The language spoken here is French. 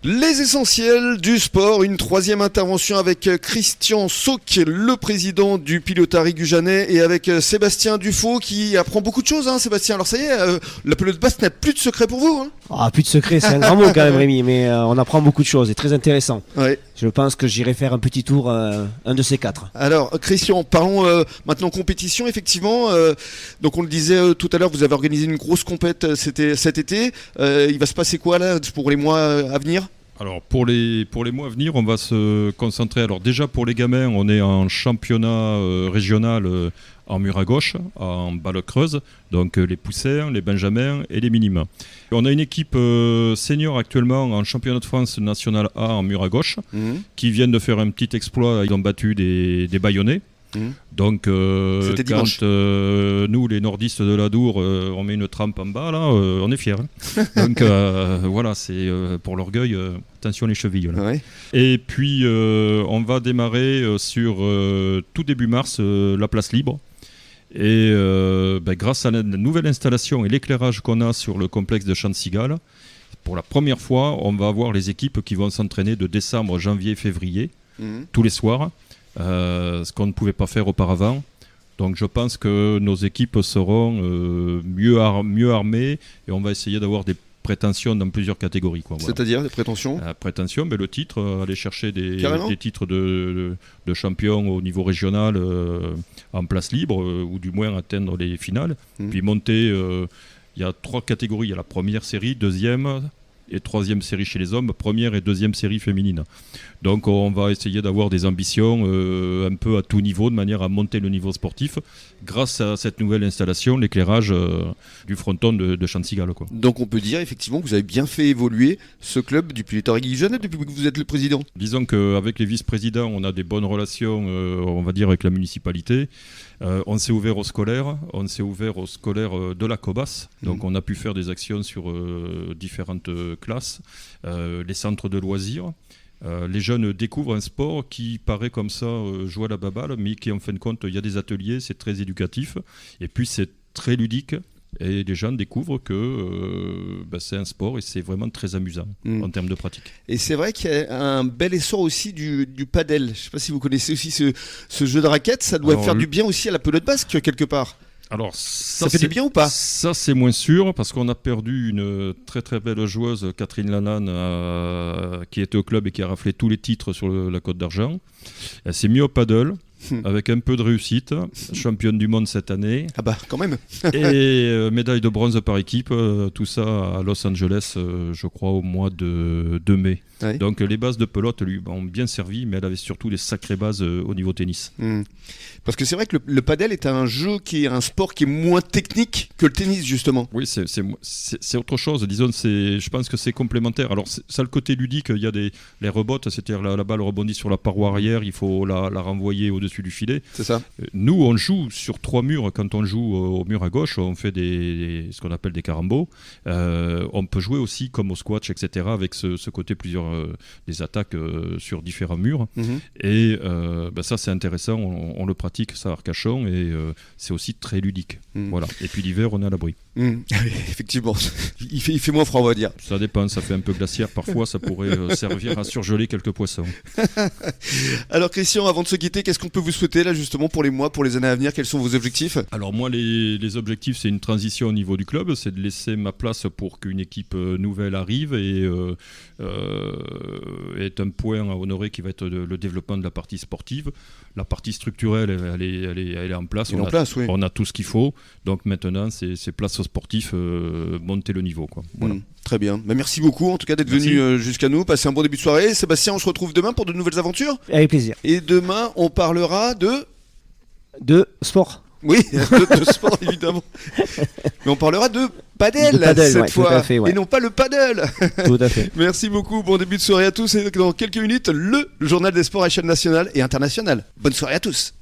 Les essentiels du sport, une troisième intervention avec Christian Sauc, le président du Pilotari Gujanais, et avec Sébastien Dufaux qui apprend beaucoup de choses, hein, Sébastien. Alors ça y est, la pelote basse n'a plus de secret pour vous, hein. Plus de secret, c'est un grand mot quand même, Rémi, mais on apprend beaucoup de choses, c'est très intéressant. Ouais. Je pense que j'irai faire un petit tour, un de ces quatre. Alors Christian, parlons maintenant compétition, effectivement. Donc on le disait tout à l'heure, vous avez organisé une grosse compète cet été. Il va se passer quoi là pour les mois à venir ? Alors pour les mois à venir, on va se concentrer. Alors déjà pour les gamins, on est en championnat régional en mur à gauche, en balle creuse, donc les poussins, les benjamins et les minimes. On a une équipe senior actuellement en championnat de France national A en mur à gauche, qui viennent de faire un petit exploit. Ils ont battu des Bayonnais. Donc quand nous les nordistes de l'Adour on met une trempe en bas là, on est fiers, hein. Donc voilà, c'est pour l'orgueil, attention les chevilles là. Ouais. Et puis on va démarrer sur tout début mars la place libre. Et grâce à la nouvelle installation et l'éclairage qu'on a sur le complexe de Champ-de-Cigale, pour la première fois on va avoir les équipes qui vont s'entraîner de décembre, janvier, février, tous les soirs. Ce qu'on ne pouvait pas faire auparavant. Donc je pense que nos équipes seront mieux armées et on va essayer d'avoir des prétentions dans plusieurs catégories, quoi. Voilà. C'est-à-dire des prétentions prétention, le titre, aller chercher des titres de champion au niveau régional en place libre, ou du moins atteindre les finales. Puis monter, il y a 3 catégories, il y a la première série, deuxième et troisième série chez les hommes, première et deuxième série féminine. Donc on va essayer d'avoir des ambitions un peu à tout niveau, de manière à monter le niveau sportif, grâce à cette nouvelle installation, l'éclairage du fronton de Champ-de-Cigale, quoi. Donc on peut dire effectivement que vous avez bien fait évoluer ce club du Pilotari Gujanais depuis que vous êtes le président. Disons qu'avec les vice-présidents, on a des bonnes relations, on va dire, avec la municipalité. On s'est ouvert aux scolaires, de la Cobas, donc on a pu faire des actions sur différentes classes, les centres de loisirs. Les jeunes découvrent un sport qui paraît comme ça jouer à la baballe, mais qui en fin de compte, il y a des ateliers, c'est très éducatif, et puis c'est très ludique. Et les gens découvrent que c'est un sport et c'est vraiment très amusant en termes de pratique. Et c'est vrai qu'il y a un bel essor aussi du padel. Je ne sais pas si vous connaissez aussi ce jeu de raquette. Ça doit faire du bien aussi à la pelote basque quelque part. Alors, ça fait du bien ou pas ? Ça, c'est moins sûr, parce qu'on a perdu une très très belle joueuse, Catherine Lanane, qui était au club et qui a raflé tous les titres sur la Côte d'Argent. Elle s'est mise au paddle. Avec un peu de réussite, championne du monde cette année. Ah bah quand même. Et médaille de bronze par équipe, tout ça à Los Angeles, je crois au mois de mai. Ouais. Donc les bases de pelote lui ont bien servi, mais elle avait surtout des sacrées bases au niveau tennis. Parce que c'est vrai que le padel est un sport qui est moins technique que le tennis justement. Oui, c'est autre chose. Disons, je pense que c'est complémentaire. Alors ça, le côté ludique, il y a les rebottes, c'est-à-dire la balle rebondit sur la paroi arrière, il faut la renvoyer au-dessus du filet. C'est ça. Nous, on joue sur 3 murs. Quand on joue au mur à gauche, on fait ce qu'on appelle des carambols. On peut jouer aussi comme au squash, etc., avec ce côté des attaques sur différents murs. Et ça, c'est intéressant. On le pratique, ça, à Arcachon, et c'est aussi très ludique. Voilà. Et puis l'hiver, on est à l'abri. Effectivement. Il fait moins froid, on va dire. Ça dépend, ça fait un peu glaciaire. Parfois, ça pourrait servir à surgeler quelques poissons. Alors, Christian, avant de se quitter, qu'est-ce qu'on peut vous souhaiter là justement pour les mois, pour les années à venir? Quels sont vos objectifs? Alors moi, les objectifs, c'est une transition au niveau du club, c'est de laisser ma place pour qu'une équipe nouvelle arrive et est un point à honorer qui va être le développement de la partie sportive. La partie structurelle, elle est en place. On a tout ce qu'il faut. Donc maintenant, c'est place aux sportifs, monter le niveau, quoi. Voilà. Très bien. Merci beaucoup en tout cas d'être venu jusqu'à nous. Passez un bon début de soirée. Sébastien, on se retrouve demain pour de nouvelles aventures. Avec plaisir. Et demain, on parlera de sport. Oui, de sport évidemment. Mais on parlera de padel cette fois, tout à fait, et non pas le paddle. Tout à fait. Merci beaucoup, bon début de soirée à tous. Et dans quelques minutes, le journal des sports à échelle nationale et internationale. Bonne soirée à tous.